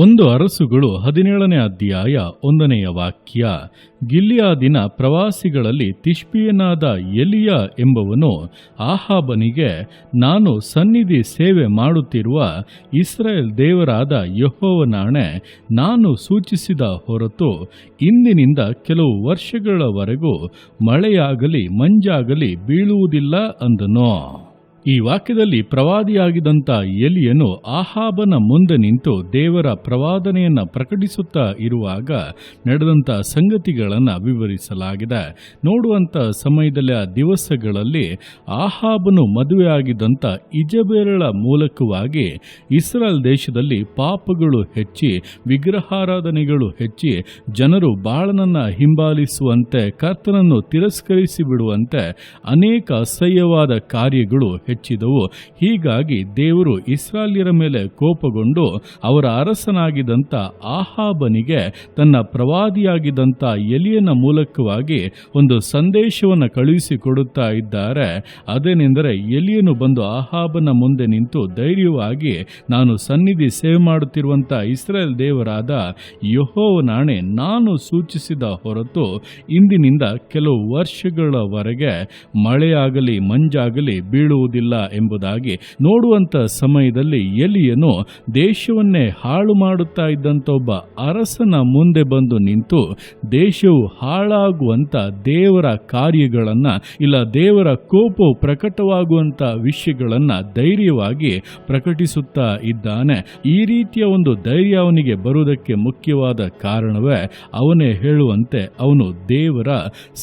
ಒಂದು ಅರಸುಗಳು 17ನೇ ಅಧ್ಯಾಯ 1ನೆಯ ವಾಕ್ಯ. ಗಿಲ್ಯಾದಿನ ಪ್ರವಾಸಿಗಳಲ್ಲಿ ತಿಷ್ಬೀಯನಾದ ಎಲಿಯ ಎಂಬವನು ಆಹಾಬನಿಗೆ, ನಾನು ಸನ್ನಿಧಿ ಸೇವೆ ಮಾಡುತ್ತಿರುವ ಇಸ್ರಾಯೇಲ್ ದೇವರಾದ ಯೆಹೋವನಾಣೆ, ನಾನು ಸೂಚಿಸಿದ ಹೊರತು ಇಂದಿನಿಂದ ಕೆಲವು ವರ್ಷಗಳವರೆಗೂ ಮಳೆಯಾಗಲಿ ಮಂಜಾಗಲಿ ಬೀಳುವುದಿಲ್ಲ ಅಂದನು. ಈ ವಾಕ್ಯದಲ್ಲಿ ಪ್ರವಾದಿಯಾಗಿದ್ದಂಥ ಎಲಿಯನು ಆಹಾಬನ ಮುಂದೆ ನಿಂತು ದೇವರ ಪ್ರವಾದನೆಯನ್ನು ಪ್ರಕಟಿಸುತ್ತಾ ಇರುವಾಗ ನಡೆದಂಥ ಸಂಗತಿಗಳನ್ನು ವಿವರಿಸಲಾಗಿದೆ. ನೋಡುವಂಥ ಸಮಯದಲ್ಲಿ ಆ ದಿವಸಗಳಲ್ಲಿ ಆಹಾಬನು ಮದುವೆಯಾಗಿದ್ದಂಥ ಇಜಬೇಲಳ ಮೂಲಕವಾಗಿ ಇಸ್ರಾಯೇಲ್ ದೇಶದಲ್ಲಿ ಪಾಪಗಳು ಹೆಚ್ಚಿ, ವಿಗ್ರಹಾರಾಧನೆಗಳು ಹೆಚ್ಚಿ, ಜನರು ಬಾಳನನ್ನು ಹಿಂಬಾಲಿಸುವಂತೆ, ಕರ್ತನನ್ನು ತಿರಸ್ಕರಿಸಿ ಬಿಡುವಂತೆ ಅನೇಕ ಅಸಹ್ಯವಾದ ಕಾರ್ಯಗಳು ಹೆಚ್ಚಿದವು. ಹೀಗಾಗಿ ದೇವರು ಇಸ್ರಾಯೇಲ್ಯರ ಮೇಲೆ ಕೋಪಗೊಂಡು ಅವರ ಅರಸನಾಗಿದ್ದಂಥ ಆಹಾಬನಿಗೆ ತನ್ನ ಪ್ರವಾದಿಯಾಗಿದ್ದಂಥ ಎಲಿಯನ ಮೂಲಕವಾಗಿ ಒಂದು ಸಂದೇಶವನ್ನು ಕಳುಹಿಸಿಕೊಡುತ್ತಾ ಇದ್ದಾರೆ. ಅದೇನೆಂದರೆ, ಎಲಿಯನು ಬಂದು ಆಹಾಬನ ಮುಂದೆ ನಿಂತು ಧೈರ್ಯವಾಗಿ, ನಾನು ಸನ್ನಿಧಿ ಸೇವೆ ಮಾಡುತ್ತಿರುವಂಥ ಇಸ್ರಾಯೇಲ್ ದೇವರಾದ ಯೆಹೋವನಾಣೆ, ನಾನು ಸೂಚಿಸಿದ ಹೊರತು ಇಂದಿನಿಂದ ಕೆಲವು ವರ್ಷಗಳವರೆಗೆ ಮಳೆಯಾಗಲಿ ಮಂಜಾಗಲಿ ಬೀಳುವುದಿಲ್ಲ ಎಂಬುದಾಗಿ. ನೋಡುವಂತ ಸಮಯದಲ್ಲಿ ಎಲಿಯನು ದೇಶವನ್ನೇ ಹಾಳು ಮಾಡುತ್ತಾ ಇದ್ದಂಥ ಒಬ್ಬ ಅರಸನ ಮುಂದೆ ಬಂದು ನಿಂತು ದೇಶವು ಹಾಳಾಗುವಂತ ದೇವರ ಕಾರ್ಯಗಳನ್ನ, ಇಲ್ಲ ದೇವರ ಕೋಪವು ಪ್ರಕಟವಾಗುವಂತ ವಿಷಯಗಳನ್ನ ಧೈರ್ಯವಾಗಿ ಪ್ರಕಟಿಸುತ್ತಾ ಇದ್ದಾನೆ. ಈ ರೀತಿಯ ಒಂದು ಧೈರ್ಯ ಅವನಿಗೆ ಬರುವುದಕ್ಕೆ ಮುಖ್ಯವಾದ ಕಾರಣವೇ ಅವನೇ ಹೇಳುವಂತೆ ಅವನು ದೇವರ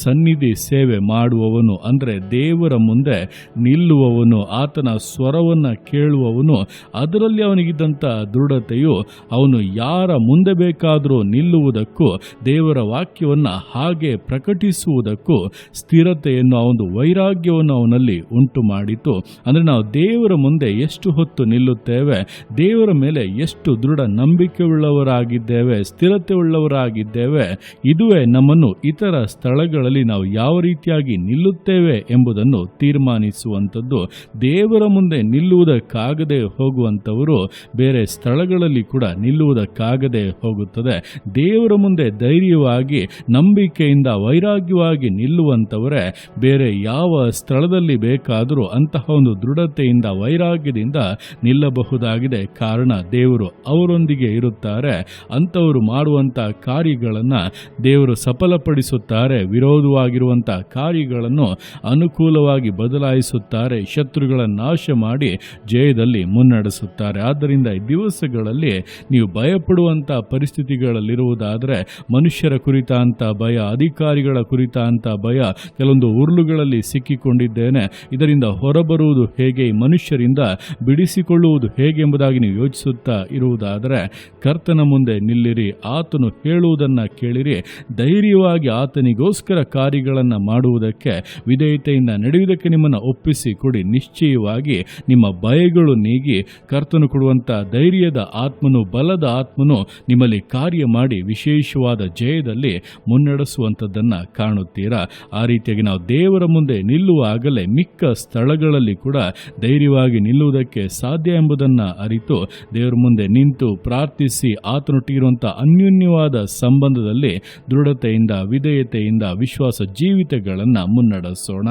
ಸನ್ನಿಧಿ ಸೇವೆ ಮಾಡುವವನು, ಅಂದ್ರೆ ದೇವರ ಮುಂದೆ ನಿಲ್ಲುವವನು, ಆತನ ಸ್ವರವನ್ನು ಕೇಳುವವನು. ಅದರಲ್ಲಿ ಅವನಿಗಿದ್ದಂಥ ದೃಢತೆಯು ಅವನು ಯಾರ ಮುಂದೆ ಬೇಕಾದರೂ ನಿಲ್ಲುವುದಕ್ಕೂ, ದೇವರ ವಾಕ್ಯವನ್ನು ಹಾಗೆ ಪ್ರಕಟಿಸುವುದಕ್ಕೂ ಸ್ಥಿರತೆಯನ್ನು, ಅವನು ವೈರಾಗ್ಯವನ್ನು ಅವನಲ್ಲಿ ಉಂಟು ಮಾಡಿತು. ಅಂದರೆ ನಾವು ದೇವರ ಮುಂದೆ ಎಷ್ಟು ಹೊತ್ತು ನಿಲ್ಲುತ್ತೇವೆ, ದೇವರ ಮೇಲೆ ಎಷ್ಟು ದೃಢ ನಂಬಿಕೆಯುಳ್ಳವರಾಗಿದ್ದೇವೆ, ಸ್ಥಿರತೆ ಉಳ್ಳವರಾಗಿದ್ದೇವೆ, ಇದುವೇ ನಮ್ಮನ್ನು ಇತರ ಸ್ಥಳಗಳಲ್ಲಿ ನಾವು ಯಾವ ರೀತಿಯಾಗಿ ನಿಲ್ಲುತ್ತೇವೆ ಎಂಬುದನ್ನು ತೀರ್ಮಾನಿಸುವಂಥದ್ದು. ದೇವರ ಮುಂದೆ ನಿಲ್ಲುವುದಕ್ಕಾಗದೆ ಹೋಗುವಂಥವರು ಬೇರೆ ಸ್ಥಳಗಳಲ್ಲಿ ಕೂಡ ನಿಲ್ಲುವುದಕ್ಕಾಗದೆ ಹೋಗುತ್ತದೆ. ದೇವರ ಮುಂದೆ ಧೈರ್ಯವಾಗಿ, ನಂಬಿಕೆಯಿಂದ, ವೈರಾಗ್ಯವಾಗಿ ನಿಲ್ಲುವಂಥವರೇ ಬೇರೆ ಯಾವ ಸ್ಥಳದಲ್ಲಿ ಬೇಕಾದರೂ ಅಂತಹ ಒಂದು ದೃಢತೆಯಿಂದ, ವೈರಾಗ್ಯದಿಂದ ನಿಲ್ಲಬಹುದಾಗಿದೆ. ಕಾರಣ ದೇವರು ಅವರೊಂದಿಗೆ ಇರುತ್ತಾರೆ. ಅಂಥವರು ಮಾಡುವಂಥ ಕಾರ್ಯಗಳನ್ನು ದೇವರು ಸಫಲಪಡಿಸುತ್ತಾರೆ. ವಿರೋಧವಾಗಿರುವಂಥ ಕಾರ್ಯಗಳನ್ನು ಅನುಕೂಲವಾಗಿ ಬದಲಾಯಿಸುತ್ತಾರೆ. ಶತ್ರುಗಳ ನಾಶ ಮಾಡಿ ಜಯದಲ್ಲಿ ಮುನ್ನಡೆಸುತ್ತಾರೆ. ಆದ್ದರಿಂದ ಈ ದಿವಸಗಳಲ್ಲಿ ನೀವು ಭಯಪಡುವಂಥ ಪರಿಸ್ಥಿತಿಗಳಲ್ಲಿರುವುದಾದರೆ, ಮನುಷ್ಯರ ಕುರಿತಂಥ ಭಯ, ಅಧಿಕಾರಿಗಳ ಕುರಿತಂಥ ಭಯ, ಕೆಲವೊಂದು ಉರುಳುಗಳಲ್ಲಿ ಸಿಕ್ಕಿಕೊಂಡಿದ್ದೇನೆ, ಇದರಿಂದ ಹೊರಬರುವುದು ಹೇಗೆ, ಮನುಷ್ಯರಿಂದ ಬಿಡಿಸಿಕೊಳ್ಳುವುದು ಹೇಗೆ ಎಂಬುದಾಗಿ ನೀವು ಯೋಚಿಸುತ್ತಾ ಇರುವುದಾದರೆ, ಕರ್ತನ ಮುಂದೆ ನಿಲ್ಲಿರಿ, ಆತನು ಹೇಳುವುದನ್ನು ಕೇಳಿರಿ, ಧೈರ್ಯವಾಗಿ ಆತನಿಗೋಸ್ಕರ ಕಾರ್ಯಗಳನ್ನು ಮಾಡುವುದಕ್ಕೆ, ವಿಧೇಯತೆಯಿಂದ ನಡೆಯುವುದಕ್ಕೆ ನಿಮ್ಮನ್ನು ಒಪ್ಪಿಸಿ ಕೊಡಿ. ನಿಶ್ಚಯವಾಗಿ ನಿಮ್ಮ ಭಯಗಳು ನೀಗಿ ಕರ್ತನು ಕೊಡುವಂಥ ಧೈರ್ಯದ ಆತ್ಮನು, ಬಲದ ಆತ್ಮನು ನಿಮ್ಮಲ್ಲಿ ಕಾರ್ಯ ಮಾಡಿ ವಿಶೇಷವಾದ ಜಯದಲ್ಲಿ ಮುನ್ನಡೆಸುವಂಥದ್ದನ್ನು ಕಾಣುತ್ತೀರಾ. ಆ ರೀತಿಯಾಗಿ ನಾವು ದೇವರ ಮುಂದೆ ನಿಲ್ಲುವಾಗಲೇ ಮಿಕ್ಕ ಸ್ಥಳಗಳಲ್ಲಿ ಕೂಡ ಧೈರ್ಯವಾಗಿ ನಿಲ್ಲುವುದಕ್ಕೆ ಸಾಧ್ಯ ಎಂಬುದನ್ನು ಅರಿತು ದೇವರ ಮುಂದೆ ನಿಂತು ಪ್ರಾರ್ಥಿಸಿ ಆತನೊಟ್ಟಿಗಿರುವಂಥ ಅನ್ಯೋನ್ಯವಾದ ಸಂಬಂಧದಲ್ಲಿ ದೃಢತೆಯಿಂದ, ವಿಧೇಯತೆಯಿಂದ ವಿಶ್ವಾಸ ಜೀವಿತಗಳನ್ನು ಮುನ್ನಡೆಸೋಣ.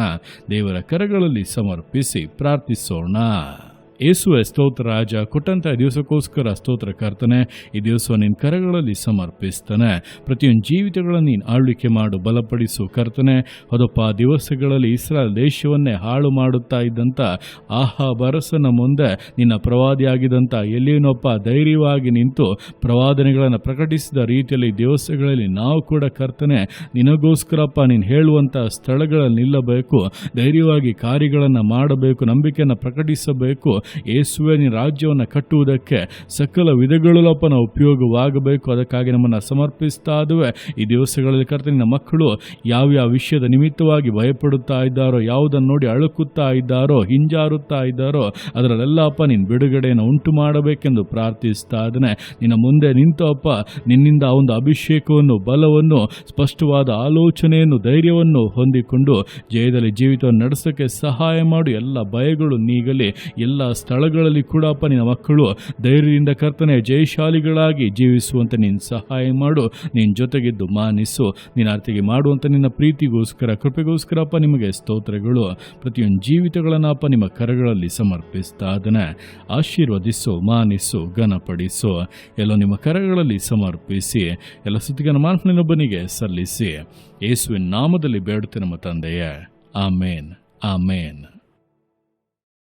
ದೇವರ ಕರಗಳಲ್ಲಿ ಸಮರ್ಪಿಸಿ ಪ್ರಾರ್ಥಿಸೋಣ. ಯೇಸುವೆ, ಸ್ತೋತ್ರ ರಾಜ, ಕೊಟ್ಟಂಥ ದಿವಸಕ್ಕೋಸ್ಕರ ಸ್ತೋತ್ರ ಕರ್ತನೆ. ಈ ದಿವಸ ನಿನ್ನ ಕರಗಳಲ್ಲಿ ಸಮರ್ಪಿಸ್ತಾನೆ. ಪ್ರತಿಯೊಂದು ಜೀವಿತಗಳನ್ನು ನೀನು ಆಳ್ವಿಕೆ ಮಾಡು, ಬಲಪಡಿಸು ಕರ್ತನೆ. ಹೌದಪ್ಪ, ದಿವಸಗಳಲ್ಲಿ ಇಸ್ರಾಯೇಲ್ ದೇಶವನ್ನೇ ಹಾಳು ಮಾಡುತ್ತಾ ಇದ್ದಂಥ ಆಹಾಬ ಅರಸನ ಮುಂದೆ ನಿನ್ನ ಪ್ರವಾದಿಯಾಗಿದ್ದಂಥ ಎಲಿಯನೊಬ್ಬ ಧೈರ್ಯವಾಗಿ ನಿಂತು ಪ್ರವಾದನೆಗಳನ್ನು ಪ್ರಕಟಿಸಿದ ರೀತಿಯಲ್ಲಿ ದಿವಸಗಳಲ್ಲಿ ನಾವು ಕೂಡ ಕರ್ತನೆ ನಿನಗೋಸ್ಕರಪ್ಪ ನೀನು ಹೇಳುವಂಥ ಸ್ಥಳಗಳಲ್ಲಿ ನಿಲ್ಲಬೇಕು, ಧೈರ್ಯವಾಗಿ ಕಾರ್ಯಗಳನ್ನು ಮಾಡಬೇಕು, ನಂಬಿಕೆಯನ್ನು ಪ್ರಕಟಿಸಬೇಕು. ಯೇಸುವೆ, ನಿನ್ನ ರಾಜ್ಯವನ್ನು ಕಟ್ಟುವುದಕ್ಕೆ ಸಕಲ ವಿಧಗಳಲ್ಲಪ್ಪ ನಾವು ಉಪಯೋಗವಾಗಬೇಕು. ಅದಕ್ಕಾಗಿ ನಮ್ಮನ್ನು ಸಮರ್ಪಿಸ್ತಾ ಇದ್ದೇವೆ. ಈ ದಿವಸಗಳಲ್ಲಿ ಕರ್ತನೆ, ನಿನ್ನ ಮಕ್ಕಳು ಯಾವ್ಯಾವ ವಿಷಯದ ನಿಮಿತ್ತವಾಗಿ ಭಯಪಡುತ್ತಾ ಇದ್ದಾರೋ, ಯಾವುದನ್ನು ನೋಡಿ ಅಳುಕುತ್ತಾ ಇದ್ದಾರೋ, ಹಿಂಜಾರುತ್ತಾ ಇದ್ದಾರೋ, ಅದರಲ್ಲೆಲ್ಲಪ್ಪ ನಿನ್ನ ಬಿಡುಗಡೆಯನ್ನು ಉಂಟು ಮಾಡಬೇಕೆಂದು ಪ್ರಾರ್ಥಿಸ್ತಾ ಇದ್ದೇನೆ. ನಿನ್ನ ಮುಂದೆ ನಿಂತಪ್ಪ, ನಿನ್ನಿಂದ ಒಂದು ಅಭಿಷೇಕವನ್ನು, ಬಲವನ್ನು, ಸ್ಪಷ್ಟವಾದ ಆಲೋಚನೆಯನ್ನು, ಧೈರ್ಯವನ್ನು ಹೊಂದಿಕೊಂಡು ಜಯದಲ್ಲಿ ಜೀವಿತವನ್ನು ನಡೆಸೋಕ್ಕೆ ಸಹಾಯ ಮಾಡು. ಎಲ್ಲ ಭಯಗಳು ನೀಗಲಿ, ಎಲ್ಲ ಸ್ಥಳಗಳಲ್ಲಿ ಕೂಡ ಅಪ್ಪ ನಿನ್ನ ಮಕ್ಕಳು ಧೈರ್ಯದಿಂದ ಕರ್ತನೆ ಜಯಶಾಲಿಗಳಾಗಿ ಜೀವಿಸುವಂತೆ ನೀನು ಸಹಾಯ ಮಾಡು. ನಿನ್ನ ಜೊತೆಗಿದ್ದು ಮಾನಿಸು. ನಿನ್ನ ಅರ್ಥಿಗೆ ಮಾಡುವಂಥ ನಿನ್ನ ಪ್ರೀತಿಗೋಸ್ಕರ ಕೃಪೆಗೋಸ್ಕರ ಅಪ್ಪ ನಿಮಗೆ ಸ್ತೋತ್ರಗಳು. ಪ್ರತಿಯೊಂದು ಜೀವಿತಗಳನ್ನು ಅಪ್ಪ ನಿಮ್ಮ ಕರಗಳಲ್ಲಿ ಸಮರ್ಪಿಸ್ತಾ ಅದನ್ನು ಆಶೀರ್ವದಿಸು, ಮಾನಿಸು, ಘನಪಡಿಸು. ಎಲ್ಲ ನಿಮ್ಮ ಕರಗಳಲ್ಲಿ ಸಮರ್ಪಿಸಿ ಎಲ್ಲ ಸ್ತುತಿಯನ್ನು ಮಾನವನೊಬ್ಬನಿಗೆ ಸಲ್ಲಿಸಿ ಯೇಸುವಿನ ನಾಮದಲ್ಲಿ ಬೇಡುತ್ತೆ ನಮ್ಮ ತಂದೆಯೇ. ಆಮೇನ್, ಆಮೇನ್.